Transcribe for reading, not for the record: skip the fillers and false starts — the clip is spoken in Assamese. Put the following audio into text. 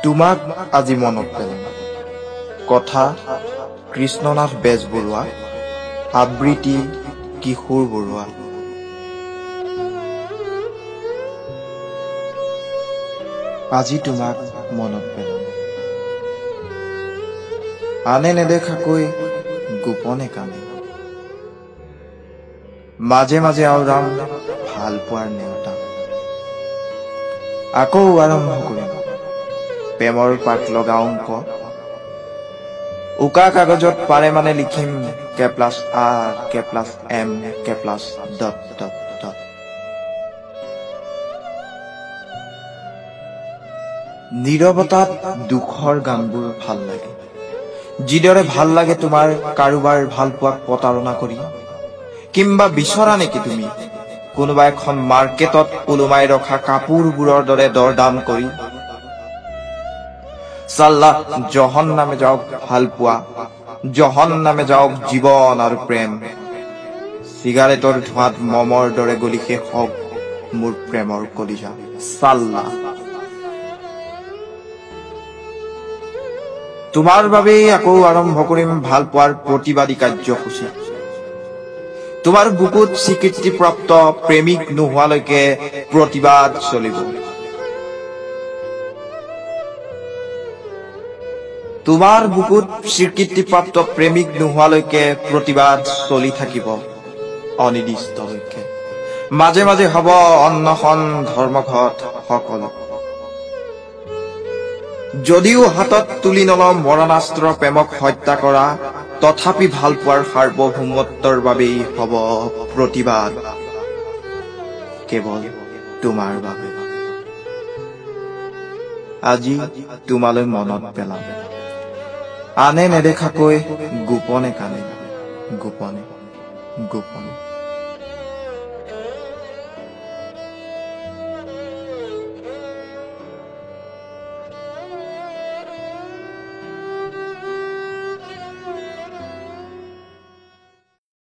তোমাক আজি মনত পেলাম। কথা কৃষ্ণনাথ বেজবৰুৱা, আবৃত্তি কিশোৰ বৰুৱা। আজি তোমাক মনত পেলাম, আনে নেদেখাকৈ গোপনে কানে। মাজে মাজে আওৰাম ভাল পোৱাৰ নেওতা। আকৌ আৰম্ভ কৰিম প্ৰেমৰ পাত লগা অংক। উকা কাগজত পাৰে মানে লিখিম K+R K+M K+... নীৰৱতাত দুখৰ গানবোৰ ভাল লাগে, যিদৰে ভাল লাগে তোমাৰ কাৰোবাৰ ভাল পোৱাক প্ৰতাৰণা কৰি। কিম্বা বিচৰা নেকি তুমি কোনোবা এখন মাৰ্কেটত ওলোমাই ৰখা কাপোৰবোৰৰ দৰে দৰদাম কৰি? চাল্লা জহন নামে যাওক ভাল পোৱা, জহন নামে যাওক জীৱন আৰু প্ৰেম। চিগাৰেটৰ ধোঁৱাত মমৰ দৰে গলি শেষ হওক মোৰ প্ৰেমৰ কলিজা। চাল্লা। তোমাৰ বাবেই আকৌ আৰম্ভ কৰিম ভাল পোৱাৰ প্ৰতিবাদী কাৰ্যসূচী। তোমাৰ বুকুত স্বীকৃতিপ্ৰাপ্ত প্ৰেমিক নোহোৱালৈকে প্ৰতিবাদ চলিব। তোমাৰ বুকুত স্বীকৃতিপ্ৰাপ্ত প্ৰেমিক নোহোৱালৈকে প্ৰতিবাদ চলি থাকিব অনিৰ্দিষ্টলৈকে। মাজে মাজে হব অন্নশন ধৰ্মঘট সকলো। যদিও হাতত তুলি নলম মৰণাস্ত্ৰ প্ৰেমক হত্যা কৰা, তথাপি ভাল পোৱাৰ সাৰ্বভৌমত্বৰ বাবেই হব প্ৰতিবাদ, কেৱল তোমাৰ বাবে। আজি তোমালৈ মনত পেলাম, আনে নেদেখাকৈ গোপনে কানে, গোপনে গোপনে।